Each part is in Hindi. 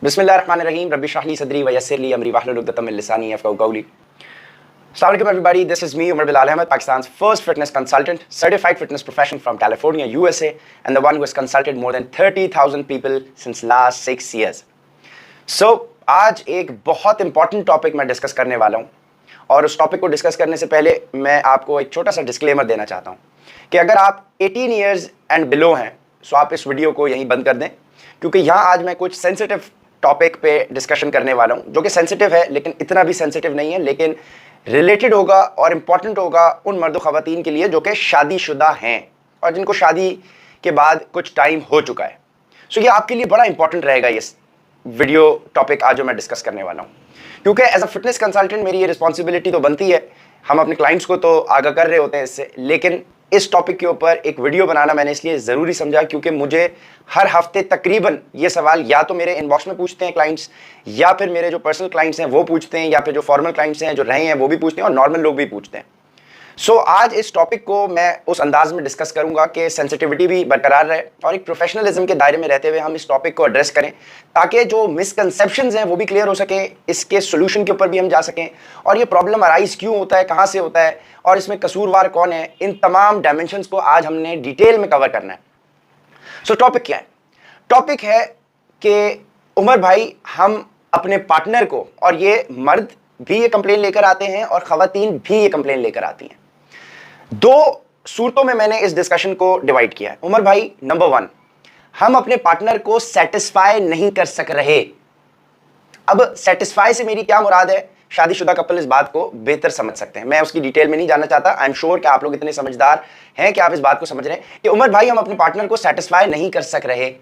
Bismillahirrahmanirrahim. Rabbi shrah li sadri wa yassir li amri wahlul 'uqdatam min lisani yafqahu qawli. Assalamu alaikum everybody. This is me, Umar Bilal Ahmed, Pakistan's first fitness consultant, certified fitness professional from California, USA, and the one who has consulted more than 30,000 people since last 6 years. So, आज एक बहुत इंपॉर्टेंट टॉपिक मैं डिस्कस करने वाला हूँ और उस टॉपिक को डिस्कस करने से पहले मैं आपको एक छोटा सा डिस्क्लेमर देना चाहता हूँ कि अगर आप 18 इयर्स एंड बिलो हैं तो आप इस वीडियो को यहीं बंद कर दें, क्योंकि यहाँ आज मैं कुछ सेंसिटिव टॉपिक पे डिस्कशन करने वाला हूँ जो कि सेंसिटिव है लेकिन इतना भी सेंसिटिव नहीं है, लेकिन रिलेटेड होगा और इम्पॉर्टेंट होगा उन मर्द ख़वातीन के लिए जो कि शादीशुदा हैं और जिनको शादी के बाद कुछ टाइम हो चुका है। सो ये आपके लिए बड़ा इंपॉर्टेंट रहेगा ये वीडियो टॉपिक आज जो मैं डिस्कस करने वाला हूँ, क्योंकि एज अ फिटनेस कंसल्टेंट मेरी ये रिस्पॉन्सिबिलिटी तो बनती है, हम अपने क्लाइंट्स को तो आगाह कर रहे होते हैं इससे, लेकिन इस टॉपिक के ऊपर एक वीडियो बनाना मैंने इसलिए ज़रूरी समझा क्योंकि मुझे हर हफ्ते तकरीबन ये सवाल या तो मेरे इनबॉक्स में पूछते हैं क्लाइंट्स, या फिर मेरे जो पर्सनल क्लाइंट्स हैं वो पूछते हैं, या फिर जो फॉर्मल क्लाइंट्स हैं जो रहे हैं वो भी पूछते हैं और नॉर्मल लोग भी पूछते हैं। सो आज इस टॉपिक को मैं उस अंदाज में डिस्कस करूंगा कि सेंसिटिविटी भी बरकरार रहे और एक प्रोफेशनलिज्म के दायरे में रहते हुए हम इस टॉपिक को एड्रेस करें ताकि जो मिसकंसेप्शंस हैं वो भी क्लियर हो सकें, इसके सोल्यूशन के ऊपर भी हम जा सकें और ये प्रॉब्लम अराइज क्यों होता है, कहाँ से होता है और इसमें कसूरवार कौन है, इन तमाम डायमेंशंस को आज हमने डिटेल में कवर करना है। सो टॉपिक क्या है? टॉपिक है कि उमर भाई हम अपने पार्टनर को, और ये मर्द भी ये कंप्लेन लेकर आते हैं और ख़वातीन भी ये कंप्लेन लेकर आती हैं, दो सूरतों में मैंने इस डिस्कशन को डिवाइड किया है। उमर भाई, नंबर 1, हम अपने पार्टनर को सेटिस्फाई नहीं कर सक रहे। अब सेटिस्फाई से मेरी क्या मुराद है, शादीशुदा कपल इस बात को बेहतर समझ सकते हैं, मैं उसकी डिटेल में नहीं जानना चाहता। आई एम श्योर कि आप लोग इतने समझदार हैं कि आप इस बात को समझ रहे हैं कि उमर भाई हम अपने पार्टनर को सेटिस्फाई नहीं कर सक रहे।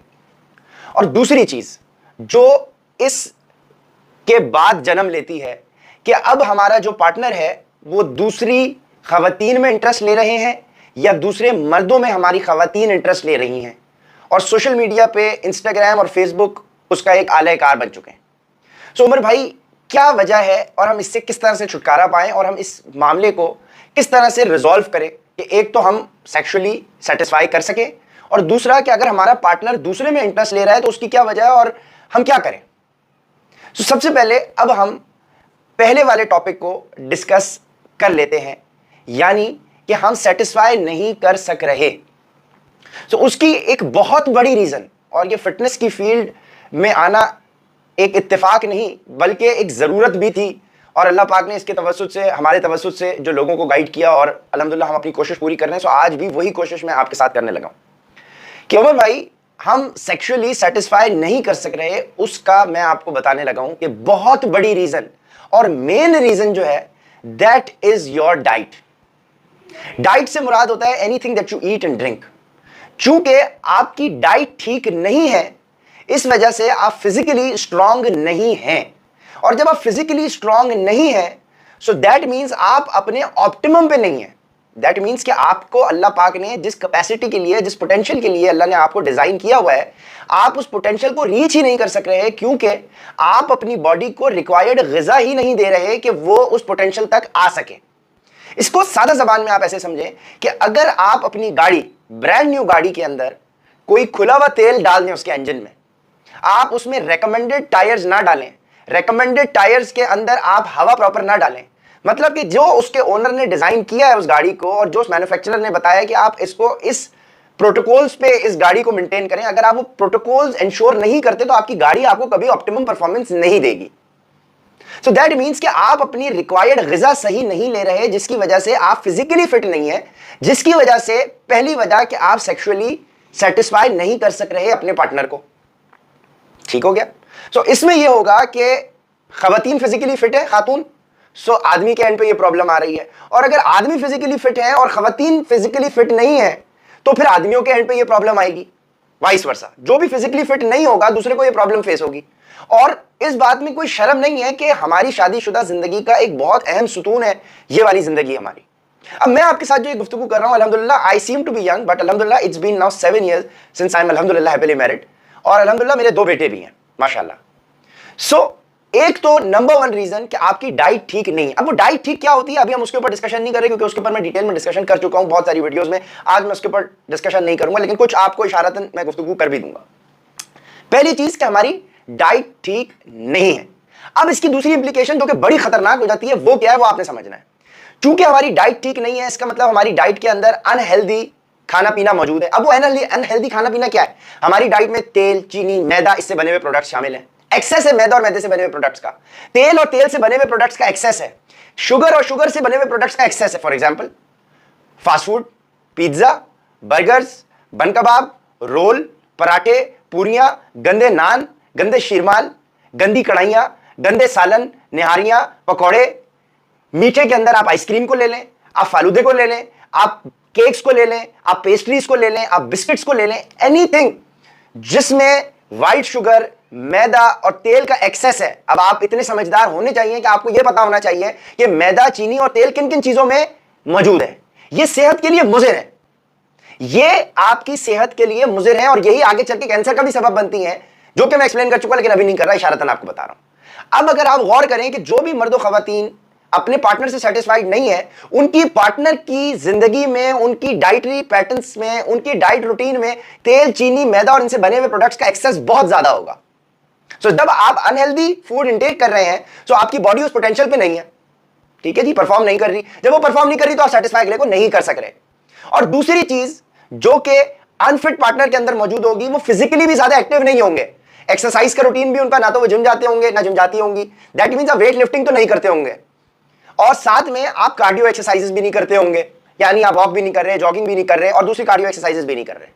और दूसरी चीज जो इस के बाद जन्म लेती है कि अब हमारा जो पार्टनर है वो दूसरी ख़वातीन में इंटरेस्ट ले रहे हैं या दूसरे मर्दों में हमारी ख़वातीन इंटरेस्ट ले रही हैं, और सोशल मीडिया पे इंस्टाग्राम और फेसबुक उसका एक आला कार बन चुके हैं। सो उमर भाई क्या वजह है और हम इससे किस तरह से छुटकारा पाएं और हम इस मामले को किस तरह से रिजॉल्व करें कि एक तो हम सेक्सुअली सेटिस्फाई कर सकें और दूसरा कि अगर हमारा पार्टनर दूसरे में इंटरेस्ट ले रहा है तो उसकी क्या वजह है और हम क्या करें। तो सबसे पहले अब हम पहले वाले टॉपिक को डिस्कस कर लेते हैं, यानी कि हम सेटिस्फाई नहीं कर सक रहे। तो उसकी एक बहुत बड़ी रीजन, और ये फिटनेस की फील्ड में आना एक इत्तेफाक नहीं बल्कि एक ज़रूरत भी थी, और अल्लाह पाक ने इसके तवस्सुत से, हमारे तवस्सुत से जो लोगों को गाइड किया और अल्हम्दुलिल्लाह हम अपनी कोशिश पूरी कर रहे हैं। सो आज भी वही कोशिश मैं आपके साथ करने लगा हूँ कि उमर भाई हम सेक्सुअली सेटिस्फाई नहीं कर सक रहे। उसका मैं आपको बताने लगा हूँ कि बहुत बड़ी रीजन और मेन रीजन जो है that is your diet. Diet से मुराद होता है anything that you eat and drink. चूंकि आपकी डाइट ठीक नहीं है, इस वजह से आप फिजिकली स्ट्रांग नहीं हैं, और जब आप फिजिकली स्ट्रांग नहीं हैं सो दैट मींस आप अपने ऑप्टिमम पे नहीं हैं। दैट मींस कि आपको अल्लाह पाक ने जिस कैपेसिटी के लिए, जिस पोटेंशियल के लिए अल्लाह ने आपको डिजाइन किया हुआ है, आप उस पोटेंशियल को रीच ही नहीं कर सक रहे, क्योंकि आप अपनी बॉडी को रिक्वायर्ड ग़िज़ा ही नहीं दे रहे कि वो उस पोटेंशियल तक आ सके। इसको सादा जबान में आप ऐसे समझें कि अगर आप अपनी गाड़ी, ब्रांड न्यू गाड़ी के अंदर कोई खुला हुआ तेल डाल दें उसके इंजन में, आप उसमें रेकमेंडेड टायर्स ना डालें, रेकमेंडेड टायर्स के अंदर आप हवा प्रॉपर ना डालें, मतलब कि जो उसके ओनर ने डिजाइन किया है उस गाड़ी को और जो उस मैन्युफैक्चरर ने बताया कि आप इसको इस प्रोटोकॉल्स पे इस गाड़ी को मेंटेन करें, अगर आप वो प्रोटोकॉल्स इंश्योर नहीं करते तो आपकी गाड़ी आपको कभी ऑप्टिमम परफॉर्मेंस नहीं देगी। सो दैट मीन्स कि आप अपनी रिक्वायर्ड ग़िज़ा सही नहीं ले रहे, जिसकी वजह से आप फिजिकली फिट नहीं है, जिसकी वजह से पहली वजह कि आप सेक्सुअली सेटिस्फाई नहीं कर सक रहे अपने पार्टनर को। ठीक हो गया? सो इसमें यह होगा कि ख़वातीन फिजिकली फिट है, खातून, सो आदमी के एंड पे ये प्रॉब्लम आ रही है, और अगर आदमी फिजिकली फिट है और ख़वातीन फिजिकली फिट नहीं है तो फिर आदमियों के एंड पे ये प्रॉब्लम आएगी। वाइस वर्सा, जो भी फिजिकली फिट नहीं होगा दूसरे को ये प्रॉब्लम फेस होगी। और इस बात में कोई शर्म नहीं है कि हमारी शादीशुदा जिंदगी का एक बहुत अहम सुतून है ये वाली जिंदगी हमारी। अब मैं आपके साथ जो ये गुफ्तगू कर रहा हूं, अल्हम्दुलिल्लाह I seem to be young but अल्हम्दुलिल्लाह it's been now 7 years since I am अल्हम्दुलिल्लाह हैप्पीली मैरिड, और अल्हम्दुलिल्लाह मेरे 2 बेटे भी हैं माशाल्लाह। सो एक तो नंबर 1 रीजन कि आपकी डाइट ठीक नहीं है। अब वो डाइट ठीक क्या होती है अभी हम उसके ऊपर डिस्कशन नहीं करें, क्योंकि उसके ऊपर मैं डिटेल में डिस्कशन कर चुका हूं बहुत सारी वीडियोस में। आज मैं उसके ऊपर डिस्कशन नहीं करूंगा, लेकिन कुछ आपको इशारतन मैं गुफ्तगू कर भी दूंगा। पहली चीज कि हमारी डाइट ठीक नहीं है। अब इसकी दूसरी इंप्लीकेशन जो कि बड़ी खतरनाक हो जाती है वो क्या है, वो आपने समझना है। चूंकि हमारी डाइट ठीक नहीं है, इसका मतलब हमारी डाइट के अंदर अनहेल्दी खाना पीना मौजूद है। अब वो अनहेल्दी खाना पीना क्या है? हमारी डाइट में तेल, चीनी, मैदा, इससे बने हुए प्रोडक्ट्स शामिल हैं। एक्सेस है मैदा और मैदे से बने हुए प्रोडक्ट्स का, तेल और तेल से बने हुए प्रोडक्ट्स का एक्सेस है, शुगर और शुगर से बने हुए प्रोडक्ट्स का एक्सेस है। For example fast food, pizza, burgers, बन कबाब, रोल, पराठे, पूरियां, गंदे नान, गंदे शीरमाल, गंदी कढ़ाइयां, गंदे सालन, निहारियां, पकौड़े। मीठे के अंदर आप आइसक्रीम को ले लें, आप फालूदे को ले लें, आप केक्स को ले लें, आप पेस्ट्रीज को ले लें, आप बिस्किट्स को ले लें, एनीथिंग जिसमें व्हाइट शुगर, मैदा और तेल का एक्सेस है। अब आप इतने समझदार होने चाहिए कि आपको यह पता होना चाहिए कि मैदा, चीनी और तेल किन किन चीजों में मौजूद है। यह सेहत के लिए मुज़िर है, ये आपकी सेहत के लिए मुज़िर है और यही आगे चल के कैंसर का भी सबब बनती है, जो कि मैं एक्सप्लेन कर चुका लेकिन अभी नहीं कर रहा, इशारतन आपको बता रहा हूं। अब अगर आप गौर करें कि जो भी मर्द और खवातीन अपने पार्टनर से सेटिस्फाइड नहीं है, उनकी पार्टनर की जिंदगी में, उनकी डाइटरी पैटर्न्स में, उनकी डाइट रूटीन में तेल, चीनी, मैदा और इनसे बने हुए प्रोडक्ट्स का एक्सेस बहुत ज्यादा होगा। सो जब आप अनहेल्दी फूड इंटेक कर रहे हैं तो आपकी बॉडी उस पोटेंशियल पे नहीं है, ठीक है जी, परफॉर्म नहीं कर रही। जब वो परफॉर्म नहीं कर रही तो आप सेटिस्फाई अगले को नहीं कर सक रहे। और दूसरी चीज जो कि अनफिट पार्टनर के अंदर मौजूद होगी, वो फिजिकली भी ज्यादा एक्टिव नहीं होंगे। एक्सरसाइज का रूटीन भी उनका, ना तो वो जिम जाते होंगे ना जिम जाती होंगी, दैट मींस वेट लिफ्टिंग तो नहीं करते होंगे, और साथ में आप कार्डियो एक्सरसाइजेस भी नहीं करते होंगे, यानी आप वॉक भी नहीं कर रहे, जॉगिंग भी नहीं कर रहे और दूसरी कार्डियो एक्सरसाइजेस भी नहीं कर रहे।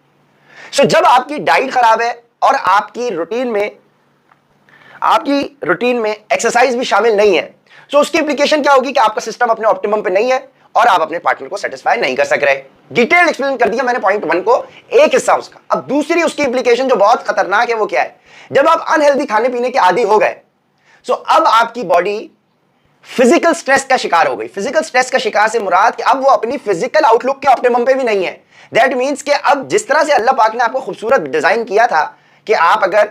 सो जब आपकी डाइट खराब है और आपकी रूटीन में एक्सरसाइज भी शामिल नहीं है, तो उसकी इंप्लीकेशन क्या होगी कि आपका सिस्टम अपने ऑप्टिमम पे नहीं है और आप अपने पार्टनर को सेटिस्फाई नहीं कर सक रहे। डिटेल एक्सप्लेन कर दिया मैंने पॉइंट 1 को, एक हिस्सा उसका। अब दूसरी उसकी इंप्लीकेशन जो बहुत खतरनाक है वो क्या है? जब आप अनहेल्दी खाने पीने के आदी हो गए, सो अब आपकी बॉडी फिजिकल स्ट्रेस का शिकार हो गई। फिजिकल स्ट्रेस का शिकार से मुराद कि अब वो अपनी फिजिकल आउटलुक के ऑप्टिमम पे भी नहीं है। दैट मींस कि अब जिस तरह से अल्लाह पाक ने आपको खूबसूरत डिजाइन किया था कि आप अगर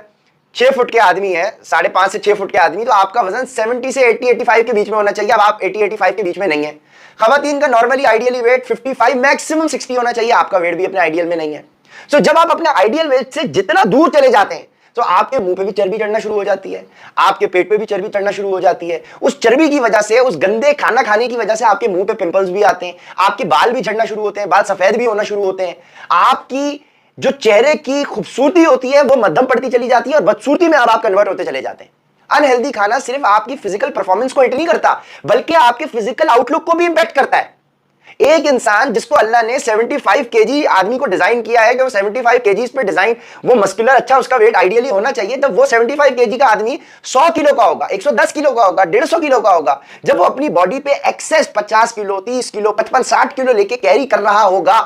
6 फुट के आदमी है, 5.5 से 6 फुट के आदमी, तो आपका वजन 70 से 80-85 के बीच में होना चाहिए। अब आप 80-85 के बीच में नहीं है। खवातीन का नॉर्मली आइडियली वेट 55 मैक्सिमम 60 होना चाहिए, आपका वेट भी अपने आइडियल में नहीं है। सो जब आप अपने आइडियल वेट से जितना दूर चले जाते हैं तो आपके मुंह पे भी चर्बी चढ़ना शुरू हो जाती है, आपके पेट पे भी चर्बी चढ़ना शुरू हो जाती है। उस चर्बी की वजह से, उस गंदे खाना खाने की वजह से आपके मुंह पे पिंपल्स भी आते हैं, आपके बाल भी झड़ना शुरू होते हैं, बाल सफेद भी होना शुरू होते हैं। आपकी जो चेहरे की खूबसूरती होती है वो मध्यम पड़ती चली जाती है और बदसूरती में अब आप कन्वर्ट होते चले जाते हैं। अनहेल्दी खाना सिर्फ आपकी फिजिकल परफॉर्मेंस को हिट नहीं करता, बल्कि आपके फिजिकल आउटलुक को भी इंपैक्ट करता है। एक इंसान जिसको अल्लाह ने 75 केजी आदमी को डिजाइन किया है कि वो 75 केजी पे डिजाइन, वो मस्कुलर, अच्छा उसका वेट आइडियली होना चाहिए, तब वो 75 केजी का आदमी 100 किलो का होगा, 110 किलो का होगा, 150 किलो का होगा। जब वो अपनी बॉडी पे एक्सेस 50 किलो, 30 किलो, 55-60 किलो लेके कैरी कर रहा होगा,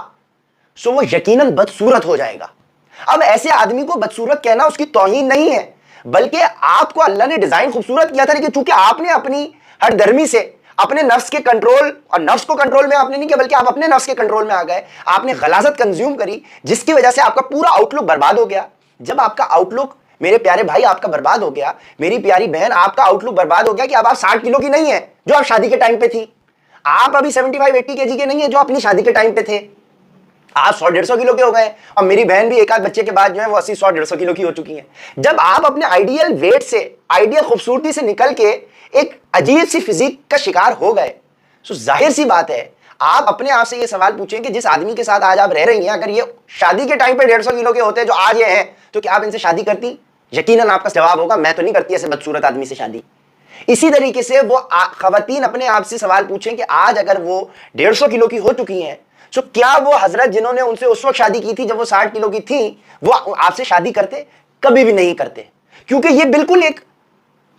सो वो यकीनन बदसूरत हो जाएगा। अब ऐसे आदमी को बदसूरत कहना उसकी तौहीन नहीं है, बल्कि आपको अल्लाह ने डिजाइन खूबसूरत किया था, लेकिन चूंकि आपने अपनी हरदर्मी से अपने नफ्स के कंट्रोल, और नफ्स को कंट्रोल में आपने नहीं किया बल्कि आप अपने नफ्स के कंट्रोल में आ गए, आपने गलाजत कंज्यूम करी, जिसकी वजह से आपका पूरा आउटलुक बर्बाद हो गया। जब आपका आउटलुक, मेरे प्यारे भाई, आपका बर्बाद हो गया, मेरी प्यारी बहन, आपका आउटलुक बर्बाद हो गया कि अब आप 60 किलो की नहीं है जो आप शादी के टाइम पे थी, आप अभी 75-80 केजी के नहीं है जो अपनी शादी के टाइम पे थे, आप 100-150 किलो के हो गए। और मेरी बहन भी एक आध बच्चे के बाद जो है वो 80-100-150 किलो की हो चुकी है। जब आप अपने आइडियल वेट से, आइडियल खूबसूरती से निकल के एक अजीब सी फिजिक का शिकार हो गए, तो जाहिर सी बात है आप अपने आप से ये सवाल पूछें कि जिस आदमी के साथ आज आप रह रही हैं, अगर ये शादी के टाइम पे 150 किलो के होते जो आज ये हैं, तो क्या आप इनसे शादी करती? यकीनन आपका जवाब होगा मैं तो नहीं करती ऐसे बदसूरत आदमी से शादी। इसी तरीके से वो खवातीन अपने आप से सवाल पूछें कि आज अगर वो 150 किलो की हो चुकी हैं, तो क्या वो हजरत जिन्होंने उनसे उस वक्त शादी की थी जब वो 60 किलो की थी, वो आपसे शादी करते? कभी भी नहीं करते। क्योंकि ये बिल्कुल एक,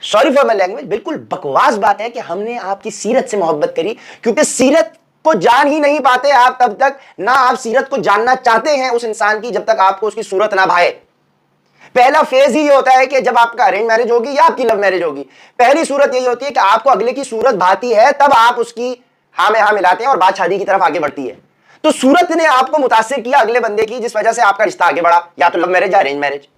सॉरी फॉर माय लैंग्वेज, बिल्कुल बकवास बात है कि हमने आपकी सीरत से मोहब्बत करी, क्योंकि सीरत को जान ही नहीं पाते आप तब तक, ना आप सीरत को जानना चाहते हैं उस इंसान की जब तक आपको उसकी सूरत ना भाए। पहला फेज ही होता है कि जब आपका अरेंज मैरिज होगी या आपकी लव मैरिज होगी, पहली सूरत यही होती है कि आपको अगले की सूरत भाती है, तब आप उसकी हाँ में हाँ मिलाते हैं और बात शादी की तरफ आगे बढ़ती है। तो सूरत ने आपको मुतासिर किया अगले बंदे की, जिस वजह से आपका रिश्ता आगे बढ़ा, या तो लव मैरिज या अरेंज मैरिज।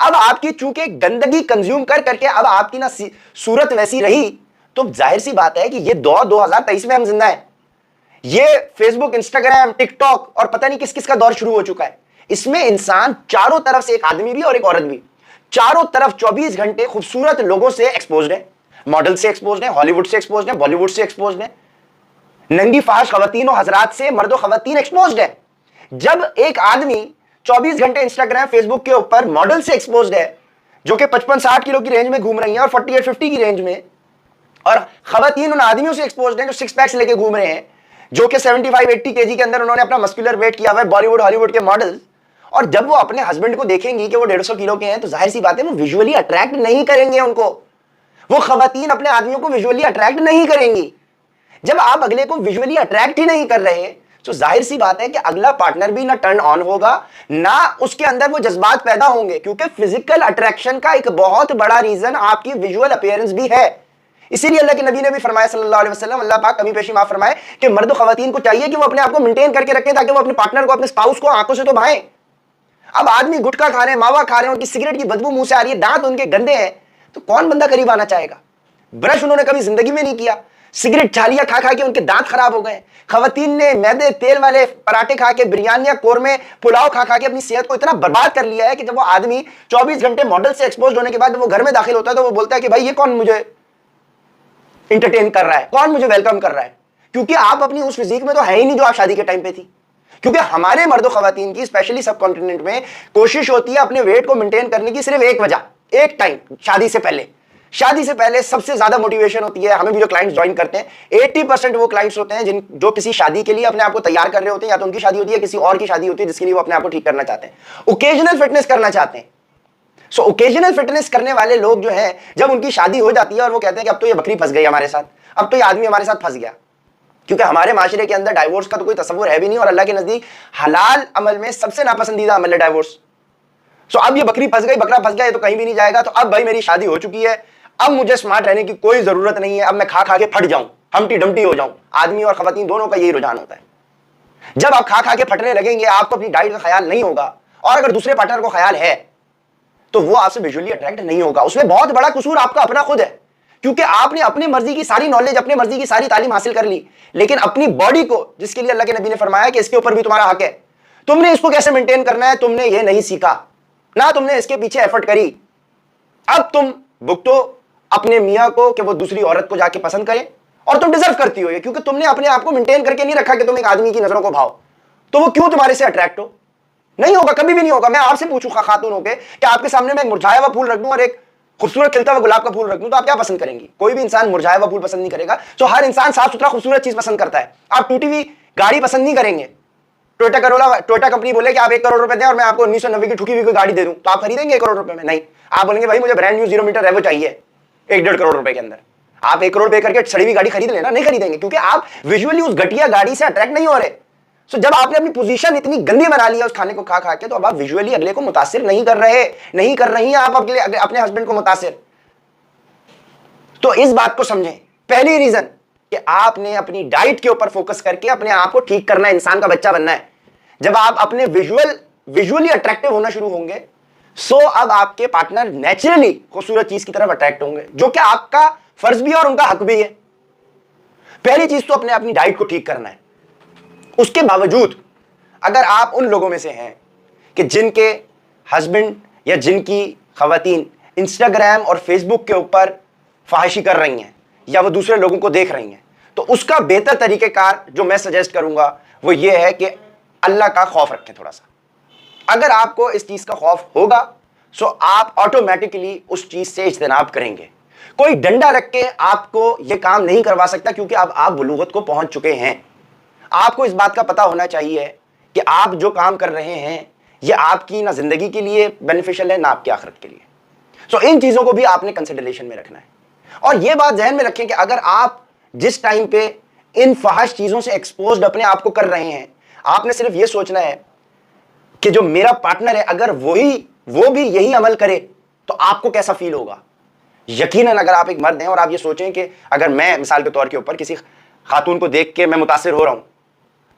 अब आपकी चूंकि गंदगी कंज्यूम कर करके अब आपकी ना सूरत वैसी रही, तो जाहिर सी बात है कि ये 2023 में हम जिंदा हैं। ये फेसबुक, इंस्टाग्राम, टिकटॉक और पता नहीं किस किस का दौर शुरू हो चुका है। इसमें इंसान चारों तरफ से, एक आदमी भी और एक औरत भी, चारों तरफ 24 घंटे खूबसूरत लोगों से एक्सपोज्ड है, मॉडल से एक्सपोज्ड है, हॉलीवुड से एक्सपोज्ड है, बॉलीवुड से एक्सपोज्ड है, नंगी फाश खवातीन और हजरात से मर्दो खवातीन एक्सपोज्ड है। जब एक आदमी 24 घंटे इंस्टाग्राम फेसबुक के ऊपर मॉडल से एक्सपोज्ड है जो कि 55-60 किलो की रेंज में घूम रही हैं और 48-50 की रेंज में, और खवातीन उन आदमियों से एक्सपोज्ड हैं जो 6 पैक्स लेके घूम रहे हैं, जो कि 75-80 केजी के अंदर उन्होंने अपना मस्कुलर वेट किया हुआ है, बॉलीवुड हॉलीवुड के मॉडल्स, और जब वो अपने हस्बैंड को देखेंगी कि वो 150 किलो के हैं तो जाहिर सी बात है वो विजुअली अट्रैक्ट नहीं करेंगे उनको, वो खवातीन अपने आदमियों को विजुअली अट्रैक्ट नहीं करेंगी। जब आप अगले को विजुअली अट्रैक्ट ही नहीं कर रहे तो जाहिर सी बात है कि अगला पार्टनर भी ना टर्न ऑन होगा, ना उसके अंदर वो जज्बात पैदा होंगे, क्योंकि फिजिकल अट्रैक्शन का एक बहुत बड़ा रीजन आपकी विजुअल अपीयरेंस भी है। इसीलिए अल्लाह के नबी ने भी फरमाया सल्लल्लाहु अलैहि वसल्लम, अल्लाह पाक कमी पेशी माफ फरमाए, कि मर्द खवातीन को चाहिए कि वो अपने आप को मेंटेन करके रखें ताकि वो अपने पार्टनर को, अपने स्पाउस को आंखों से तो भाएं। अब आदमी गुटखा खा रहे हैं, मावा खा रहे हैं, उनकी सिगरेट की बदबू मुंह से आ रही है, दांत उनके गंदे हैं, तो कौन बंदा करीब आना चाहेगा? ब्रश उन्होंने कभी जिंदगी में नहीं किया, सिगरेट छालियां खा खा के उनके दांत खराब हो गए। खवातीन ने मैदे तेल वाले पराठे खा के, बिरयानियां, कोरमे, पुलाव खा खा के अपनी सेहत को इतना बर्बाद कर लिया है कि जब वो आदमी 24 घंटे मॉडल से एक्सपोज होने के बाद वो घर में दाखिल होता है तो वो बोलता है कि भाई ये कौन मुझे इंटरटेन कर रहा है, कौन मुझे वेलकम कर रहा है, क्योंकि आप अपनी उस फिजिक में तो है ही नहीं जो आप शादी के टाइम पे थी। क्योंकि हमारे मर्दो खवातीन की स्पेशली सब कॉन्टिनेंट में कोशिश होती है अपने वेट को मेंटेन करने की सिर्फ एक वजह, एक टाइम, शादी से पहले। शादी से पहले सबसे ज्यादा मोटिवेशन होती है, हमें भी जो क्लाइंट्स ज्वाइन करते हैं 80% वो क्लाइंट्स होते हैं जो किसी शादी के लिए अपने आप को तैयार कर रहे होते हैं, या तो उनकी शादी होती है किसी और की शादी होती है जिसके लिए वो अपने आप को ठीक करना चाहते हैं, ओकेजनल फिटनेस करना चाहते हैं। सो ओकेजनल फिटनेस करने वाले लोग जो है, जब उनकी शादी हो जाती है और वो कहते हैं कि अब तो ये बकरी फंस गई हमारे साथ, अब तो ये आदमी हमारे साथ फंस गया, क्योंकि हमारे माशरे के अंदर डाइवोर्स का तो कोई तस्वुर है भी नहीं, और अल्लाह के नजदीक हलाल अमल में सबसे नापसंदीदा अमल है डाइवोर्स। सो अब ये बकरी फंस गई, बकरा फंस गया, ये तो कहीं भी नहीं जाएगा, तो अब भाई मेरी शादी हो चुकी है, अब मुझे स्मार्ट रहने की कोई जरूरत नहीं है, अब मैं खा खा के फट जाऊं, हमटी डमटी हो जाऊं। आदमी और खवातीन दोनों का यही रुझान होता है। जब आप खा खा के फटने लगेंगे, आपको अपनी डाइट का ख्याल नहीं होगा, और अगर दूसरे पार्टनर को ख्याल है तो वो आपसे विजुअली अट्रैक्ट नहीं होगा। उसमें बहुत बड़ा कसूर आपका अपना खुद है, क्योंकि आपने अपनी मर्जी की सारी नॉलेज, अपनी मर्जी की सारी तालीम हासिल कर ली, लेकिन अपनी बॉडी को, जिसके लिए अल्लाह के नबी ने फरमाया कि इसके ऊपर भी तुम्हारा हक है, तुमने इसको कैसे मेंटेन करना है, तुमने ये नहीं सीखा, ना तुमने इसके पीछे एफर्ट करी। अब तुम भुगतो अपने मियां को कि वो दूसरी औरत को जाके पसंद करे, और तुम डिजर्व करती हो ये, क्योंकि तुमने अपने आप को मेंटेन करके नहीं रखा कि तुम एक आदमी की नजरों को भाओ, तो वो क्यों तुम्हारे से अट्रैक्ट हो? नहीं होगा, कभी भी नहीं होगा। मैं आपसे पूछूं खातूनों के कि आपके सामने मैं एक मुरझाया हुआ फूल रख दूं और एक खूबसूरत खिलता हुआ गुलाब का फूल रख दूं, तो आप क्या पसंद करेंगी? कोई भी इंसान मुरझाया हुआ फूल पसंद नहीं करेगा। तो हर इंसान साफ सुथरा खूबसूरत चीज पसंद करता है। आप टूटी हुई गाड़ी पसंद नहीं करेंगे। टोयोटा कंपनी बोले कि आप 1 करोड़ रुपए दें और मैं आपको 1990 की ठुकी हुई कोई गाड़ी दे दूं, तो आप खरीदेंगे 1 करोड़ रुपए में? नहीं, आप बोलेंगे भाई मुझे ब्रांड न्यू 0 मीटर रेवो चाहिए 1-1.5 करोड़ रुपए के अंदर। आप 1 करोड़ पे करके सड़ी हुई गाड़ी खरीद लेना, नहीं खरीदेंगे, क्योंकि आप विजुअली उस घटिया गाड़ी से अट्रैक्ट नहीं हो रहे। सो जब आपने अपनी पोजीशन इतनी गंदी बना लिया उस खाने को खा खा के, तो अब आप विजुअली अगले को मुतासिर नहीं कर रही हैं आप अपने हस्बैंड को मुतासिर। तो इस बात को समझें। पहली रीजन कि आपने अपनी डाइट के ऊपर फोकस करके अपने आप को ठीक करना है, इंसान का बच्चा बनना है। जब आप अपने विजुअली अट्रैक्टिव होना शुरू होंगे, सो अब आपके पार्टनर नेचुरली खूबसूरत चीज की तरफ अट्रैक्ट होंगे, जो कि आपका फर्ज भी है और उनका हक भी है। पहली चीज तो अपनी डाइट को ठीक करना है। उसके बावजूद अगर आप उन लोगों में से हैं कि जिनके हस्बैंड या जिनकी खवातीन इंस्टाग्राम और फेसबुक के ऊपर फाहिशी कर रही हैं या वो दूसरे लोगों को देख रही हैं, तो उसका बेहतर तरीकेकार जो मैं सजेस्ट करूंगा वो ये है कि अल्लाह का खौफ रखें थोड़ा सा। अगर आपको इस चीज का खौफ होगा सो आप ऑटोमेटिकली उस चीज से इज्तनाब करेंगे। कोई डंडा रख के आपको यह काम नहीं करवा सकता, क्योंकि अब आप बुलूगत को पहुंच चुके हैं। आपको इस बात का पता होना चाहिए कि आप जो काम कर रहे हैं ये आपकी ना जिंदगी के लिए बेनिफिशियल है ना आपकी आखिरत के लिए। सो इन चीजों को भी आपने कंसिडरेशन में रखना है। और ये बात ज़हन में रखें कि अगर आप जिस टाइम पे इन फहश चीजों से एक्सपोज्ड अपने आप को कर रहे हैं, आपने सिर्फ ये सोचना है कि जो मेरा पार्टनर है अगर वो भी यही अमल करे तो आपको कैसा फील होगा। यकीनन अगर आप एक मर्द हैं और आप ये सोचें कि अगर मैं मिसाल के तौर के ऊपर किसी खातून को देख के मैं मुतासिर हो रहा हूं,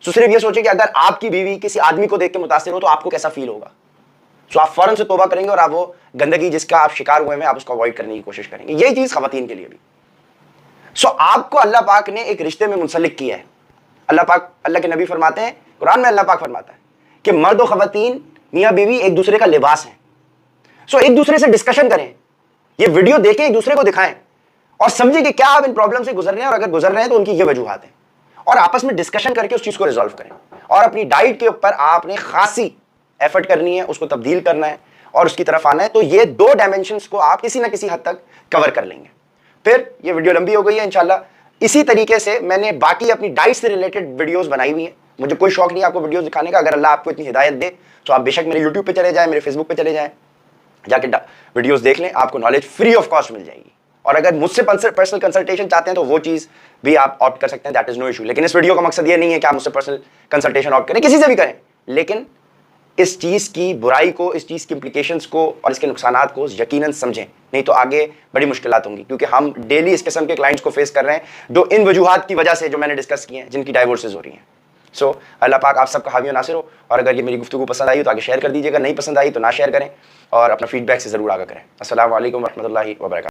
तो सिर्फ ये सोचें कि अगर आपकी बीवी किसी आदमी को देख के मुतासिर हो तो आपको कैसा फील होगा। सो आप फौरन से तौबा करेंगे और आप वो गंदगी जिसका आप शिकार हुए हैं आप उसको अवॉइड करने की कोशिश करेंगे। यही चीज खवातीन के लिए भी। सो आपको अल्लाह पाक ने एक रिश्ते में मुंसलिक किया है। अल्लाह के नबी फरमाते हैं, कुरान में अल्लाह पाक फरमाता है कि मर्द और खवातीन मियाँ बीवी एक दूसरे का लिबास है। सो एक दूसरे से डिस्कशन करें, ये वीडियो देखें, एक दूसरे को दिखाएं और समझें कि क्या आप इन प्रॉब्लम से गुजर रहे हैं, और अगर गुजर रहे हैं तो उनकी ये वजूहात हैं, और आपस में डिस्कशन करके उस चीज को रिजॉल्व करें। और अपनी डाइट के ऊपर आपने खासी एफर्ट करनी है, उसको तब्दील करना है और उसकी तरफ आना है। तो ये 2 डायमेंशंस को आप किसी ना किसी हद तक कवर कर लेंगे। फिर ये वीडियो लंबी हो गई है, इंशाल्लाह इसी तरीके से मैंने बाकी अपनी डाइट से रिलेटेड वीडियोस बनाई हुई हैं। मुझे कोई शौक नहीं आपको वीडियोस दिखाने का, अगर अल्लाह आपको इतनी हिदायत दे तो आप बेशक मेरे यूट्यूब पे चले जाएं, मेरे फेसबुक पे चले जाएं, जाके वीडियोस देख लें, आपको नॉलेज फ्री ऑफ कॉस्ट मिल जाएगी। और अगर मुझसे पर्सनल कंसल्टेशन चाहते हैं तो वो चीज़ भी आप ऑप्ट कर सकते हैं, दैट इज नो इशू। लेकिन इस वीडियो का मकसद ये नहीं है कि आप मुझसे पर्सनल कंसल्टेशन ऑप्ट करें, किसी से भी करें, लेकिन इस चीज़ की बुराई को, इस चीज़ की इम्प्लीकेशंस को और इसके नुकसानात को यकीनन समझें, नहीं तो आगे बड़ी मुश्किलात होंगी। क्योंकि हम डेली इस किस्म के क्लाइंट्स को फेस कर रहे हैं जो इन वजूहात की वजह से, जो मैंने डिस्कस किए हैं, जिनकी डाइवोर्सेज हो रही हैं। सो अल्लाह पाक आप सबका हामी और नासिर हो। और अगर ये मेरी गुफ्तगू पसंद आई तो आगे शेयर कर दीजिएगा, नहीं पसंद आई तो ना शेयर करें और अपना फीडबैक से ज़रूर आगा करें। अस्सलाम वालेकुम रहमतुल्लाहि व बरकातहू।